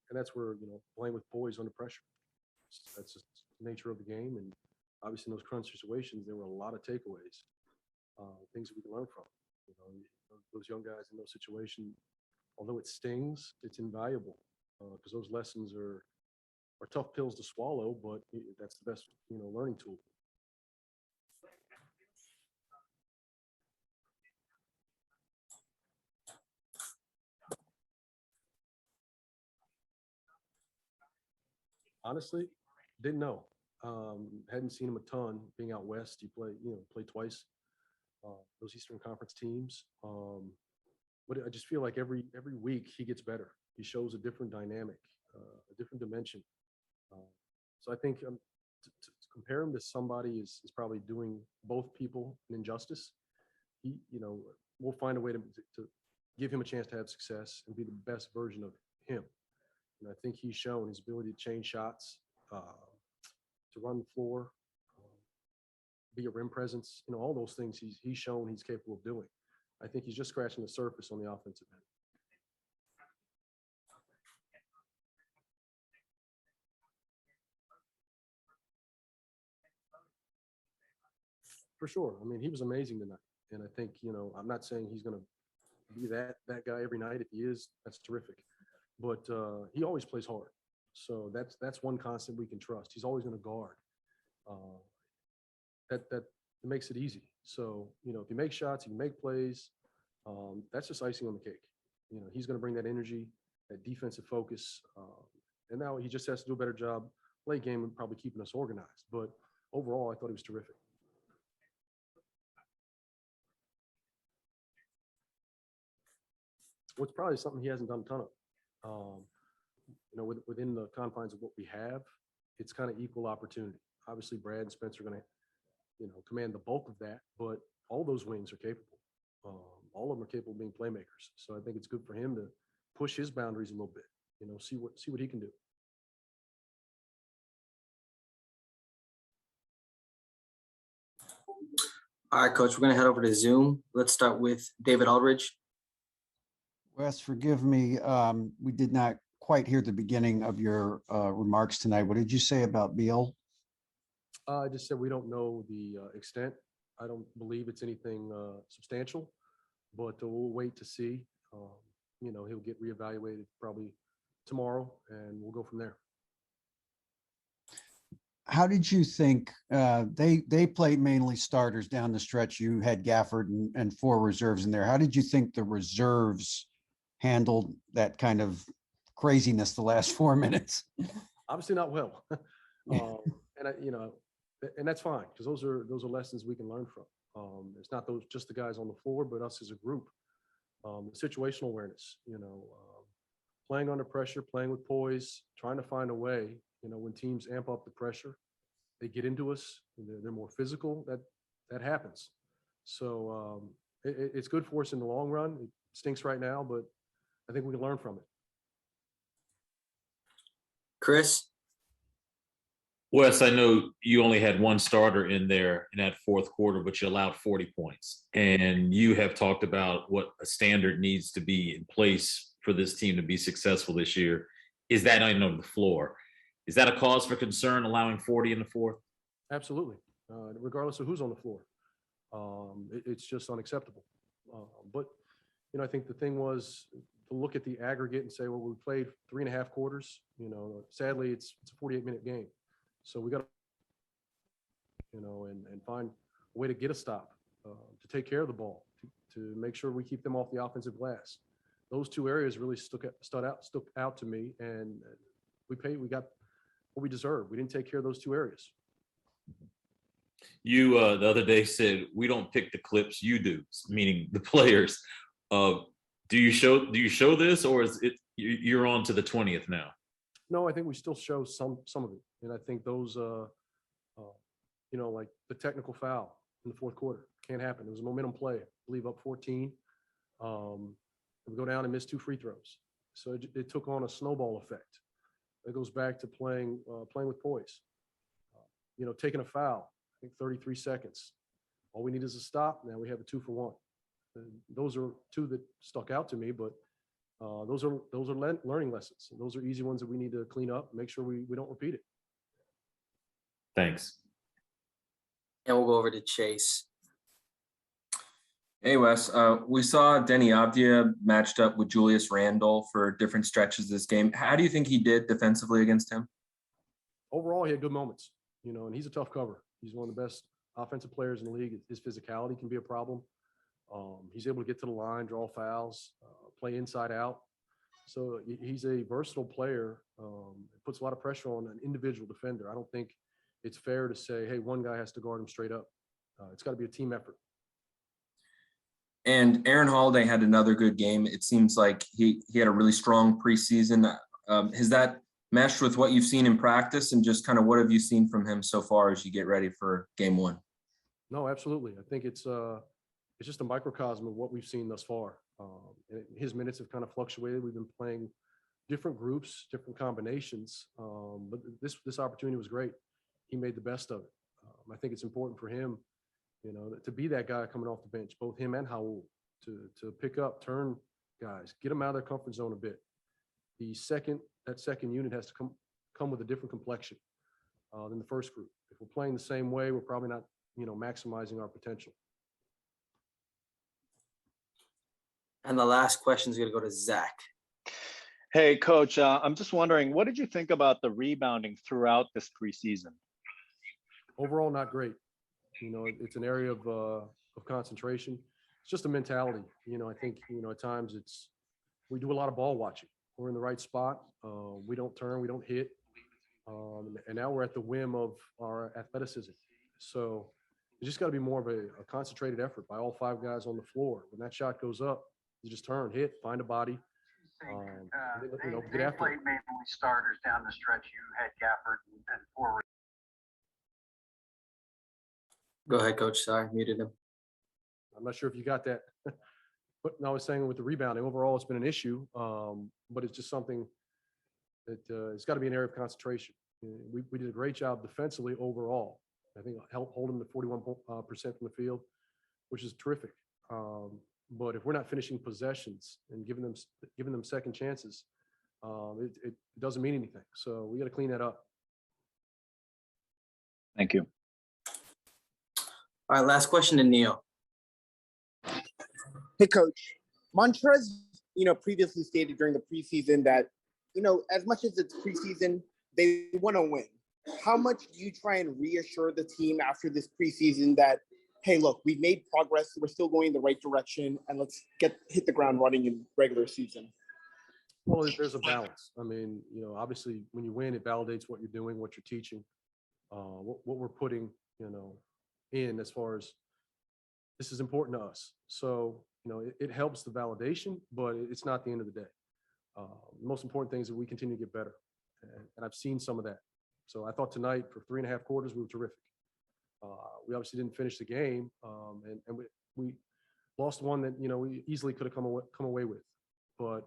and that's where, playing with poise under pressure. That's just the nature of the game. And obviously in those crunch situations, there were a lot of takeaways, things that we can learn from. Those young guys in those situations, although it stings, it's invaluable because those lessons are tough pills to swallow, but that's the best, learning tool. Honestly, didn't know. Hadn't seen him a ton being out west. He played twice. Those Eastern Conference teams. But I just feel like every week he gets better. He shows a different dynamic, a different dimension. So I think to compare him to somebody is probably doing both people an injustice. We'll find a way to give him a chance to have success and be the best version of him. And I think he's shown his ability to change shots, to run the floor, be a rim presence, all those things he's shown he's capable of doing. I think he's just scratching the surface on the offensive end. For sure. I mean, he was amazing tonight. And I think, I'm not saying he's going to be that guy every night. If he is, that's terrific. But he always plays hard. So that's one constant we can trust. He's always going to guard. That makes it easy. So, if he makes shots, he can make plays. That's just icing on the cake. He's going to bring that energy, that defensive focus. And now he just has to do a better job late game and probably keeping us organized. But overall, I thought he was terrific. What's probably something he hasn't done a ton of. Within the confines of what we have, it's kind of equal opportunity. Obviously, Brad and Spencer are going to, command the bulk of that, but all those wings are capable. All of them are capable of being playmakers. So I think it's good for him to push his boundaries a little bit. See what he can do. All right, Coach, we're going to head over to Zoom. Let's start with David Aldridge. Wes, forgive me. We did not quite hear the beginning of your remarks tonight. What did you say about Beal? I just said we don't know the extent. I don't believe it's anything substantial, but we'll wait to see. He'll get reevaluated probably tomorrow, and we'll go from there. How did you think they played mainly starters down the stretch? You had Gafford and 4 reserves in there. How did you think the reserves handled that kind of craziness the last 4 minutes? Obviously not well. And that's fine, because those are lessons we can learn from. It's not just the guys on the floor, but us as a group. Situational awareness, playing under pressure, playing with poise, trying to find a way. When teams amp up the pressure, they get into us. They're more physical. That happens. So it's good for us in the long run. It stinks right now, but I think we can learn from it. Chris? Wes, I know you only had one starter in there in that fourth quarter, but you allowed 40 points. And you have talked about what a standard needs to be in place for this team to be successful this year. Is that on the floor? Is that a cause for concern, allowing 40 in the fourth? Absolutely. Regardless of who's on the floor. It's just unacceptable. But, I think the thing was to look at the aggregate and say, well, we played 3.5 quarters. Sadly, it's a 48-minute game. So we got to, and find a way to get a stop, to take care of the ball, to make sure we keep them off the offensive glass. Those 2 areas really stuck out to me, and we got what we deserve. We didn't take care of those 2 areas. You the other day said we don't pick the clips, you do, meaning the players. Do you show this, or is it you're on to the 20th now? No, I think we still show some of it, and I think those, like the technical foul in the fourth quarter can't happen. It was a momentum play. I believe up 14. We go down and miss 2 free throws, so it took on a snowball effect. It goes back to playing with poise. Taking a foul. I think 33 seconds. All we need is a stop. Now we have a 2-for-1. And those are 2 that stuck out to me, but those are learning lessons. Those are easy ones that we need to clean up, make sure we don't repeat it. Thanks. And we'll go over to Chase. Hey, Wes. We saw Denny Avdia matched up with Julius Randle for different stretches of this game. How do you think he did defensively against him? Overall, he had good moments, and he's a tough cover. He's one of the best offensive players in the league. His physicality can be a problem. He's able to get to the line, draw fouls, play inside out. So he's a versatile player. It puts a lot of pressure on an individual defender. I don't think it's fair to say, hey, one guy has to guard him straight up. It's got to be a team effort. And Aaron Holiday had another good game. It seems like he had a really strong preseason. Has that meshed with what you've seen in practice, and just kind of what have you seen from him so far as you get ready for game one? No, absolutely. I think it's just a microcosm of what we've seen thus far. His minutes have kind of fluctuated. We've been playing different groups, different combinations, but this opportunity was great. He made the best of it. I think it's important for him, to be that guy coming off the bench, both him and Howell, to pick up, turn guys, get them out of their comfort zone a bit. That second unit has to come with a different complexion than the first group. If we're playing the same way, we're probably not, maximizing our potential. And the last question is going to go to Zach. Hey, Coach, I'm just wondering, what did you think about the rebounding throughout this preseason? Overall, not great. It's an area of concentration. It's just a mentality. I think, at times we do a lot of ball watching. We're in the right spot. We don't turn, we don't hit. And now we're at the whim of our athleticism. So it's just got to be more of a concentrated effort by all five guys on the floor. When that shot goes up, you just turn, hit, find a body. Get after played it. mainly starters down the stretch. You had Gafford and forward. Go ahead, Coach. Sorry, muted him. I'm not sure if you got that. But I was saying with the rebounding, overall, it's been an issue. But it's just something that it's got to be an area of concentration. We did a great job defensively overall. I think helped hold them to 41% from the field, which is terrific. But if we're not finishing possessions and giving them second chances, it doesn't mean anything. So we got to clean that up. Thank you. All right, last question to Neil. Hey, Coach. Montrez, previously stated during the preseason that, as much as it's preseason, they want to win. How much do you try and reassure the team after this preseason that, hey, look, we've made progress, we're still going in the right direction, and let's hit the ground running in regular season? Well, there's a balance. I mean, obviously when you win, it validates what you're doing, what you're teaching, what we're putting, in as far as this is important to us. So, it helps the validation, but it's not the end of the day. The most important thing is that we continue to get better. And I've seen some of that. So I thought tonight for 3.5 quarters, we were terrific. We obviously didn't finish the game, and we lost one that, we easily could have come away with. But